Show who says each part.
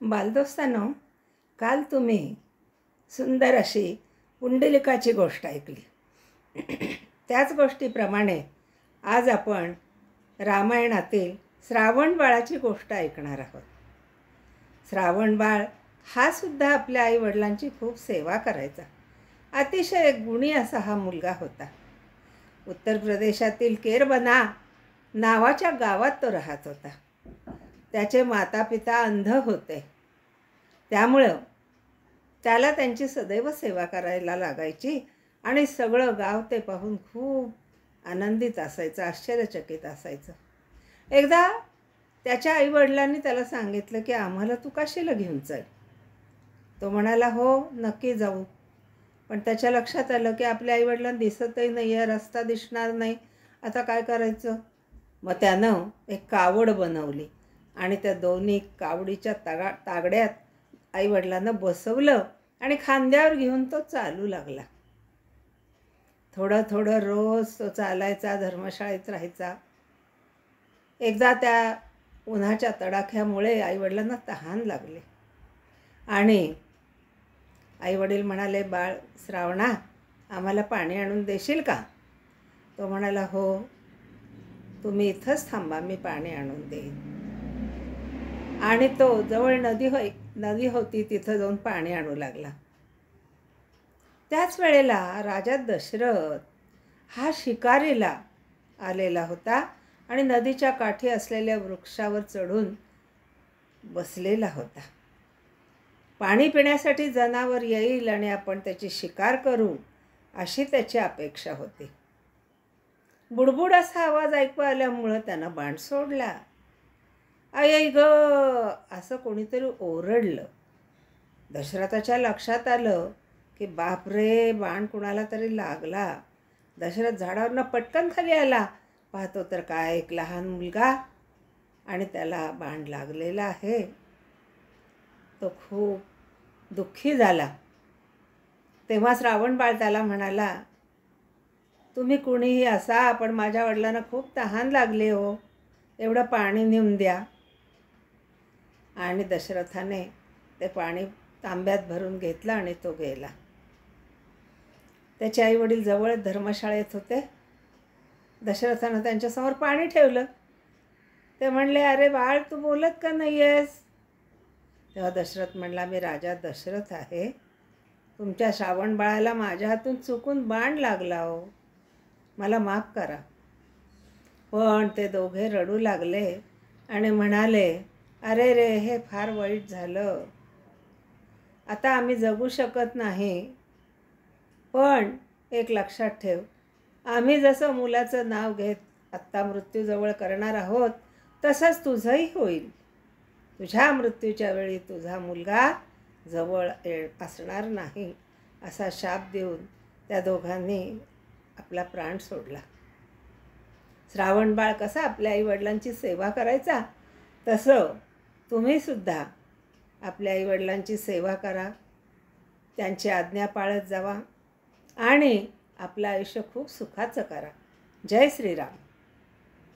Speaker 1: बालदोस्तांनो, काल तुम्ही सुंदर अशी पुंडलिकाची गोष्ट ऐकली. त्याच गोष्टीप्रमाणे आज आपण रामायणातील श्रावणबाळाची गोष्ट ऐकणार आहोत. श्रावणबाळ हा सुद्धा आपल्या आईवडिलांची खूप सेवा करायचा. अतिशय गुणी असा हा मुलगा होता. उत्तर प्रदेशातील केरबना नावाच्या गावात तो राहत होता. त्याचे मातापिता अंध होते, त्यामुळं त्याला त्यांची सदैव सेवा करायला लागायची आणि सगळं गाव ते पाहून खूप आनंदित असायचं, आश्चर्यचकित असायचं. एकदा त्याच्या आईवडिलांनी त्याला सांगितलं की आम्हाला तू काशीला घेऊन चल. तो म्हणाला हो नक्की जाऊ. पण त्याच्या लक्षात आलं की आपल्या आईवडिलांना दिसतही नाही आहे, रस्ता दिसणार नाही, आता काय करायचं. मग त्यानं एक कावड बनवली आणि त्या दोन्ही कावडीच्या तागड्यात आईवडिलांना बसवलं आणि खांद्यावर घेऊन तो चालू लागला. थोडं थोडं रोज तो चालायचा, धर्मशाळेत राहायचा. एकदा त्या उन्हाच्या तडाख्यामुळे आईवडिलांना तहान लागले आणि आईवडील म्हणाले, बाळ श्रावणा, आम्हाला पाणी आणून देशील का. तो म्हणाला हो, तुम्ही इथंच थांबा, मी पाणी आणून देईन. आणि तो जवळ नदी होती, तिथं जाऊन पाणी आणू लागला. त्याच वेळेला राजा दशरथ हा शिकारीला आलेला होता आणि नदीच्या काठी असलेल्या वृक्षावर चढून बसलेला होता. पाणी पिण्यासाठी जनावर येईल आणि आपण त्याची शिकार करू अशी त्याची अपेक्षा होती. बुडबुड असा आवाज ऐकू आल्यामुळं त्यानं बाण सोडला. आई ग असं कोणीतरी ओरडलं. दशरथाच्या लक्षात आलं की बापरे, बाण कुणाला तरी लागला. दशरथ झाडावरनं पटकन खाली आला. पाहतो तर काय, एक लहान मुलगा आणि त्याला बाण लागलेला आहे. तो खूप दुःखी झाला. तेव्हा श्रावणबाळ त्याला म्हणाला, तुम्ही कुणीही असा, पण माझ्या वडिलांना खूप तहान लागली हो, एवढं पाणी नेऊन द्या. आणि दशरथाने ते पाणी तांब्यात भरून घेतलं आणि तो गेला. त्याचे आईवडील जवळ धर्मशाळेत होते. दशरथानं त्यांच्यासमोर पाणी ठेवलं. ते म्हणले, अरे बाळ, तू बोलत का नाही आहेस. तेव्हा दशरथ म्हणला, मी राजा दशरथ आहे. तुमच्या श्रावणबाळाला माझ्या हातून चुकून बाण लागला हो, मला माफ करा. पण ते दोघे रडू लागले आणि म्हणाले, अरे रे, हे फार वाईट झालं, आता आम्ही जगू शकत नाही. पण एक लक्षात ठेव, आम्ही जसं मुलाचं नाव घेत आत्ता मृत्यूजवळ करणार आहोत, तसंच तुझंही होईल. तुझ्या मृत्यूच्या वेळी तुझा मुलगा जवळ असणार नाही असा शाप देऊन त्या दोघांनी आपला प्राण सोडला. श्रावणबाळ कसा आपल्या आईवडिलांची सेवा करायचा, तसं तुम्हीसुद्धा आपल्या आईवडिलांची सेवा करा, त्यांची आज्ञा पाळत जावा आणि आपलं आयुष्य खूप सुखाचं करा. जय श्रीराम.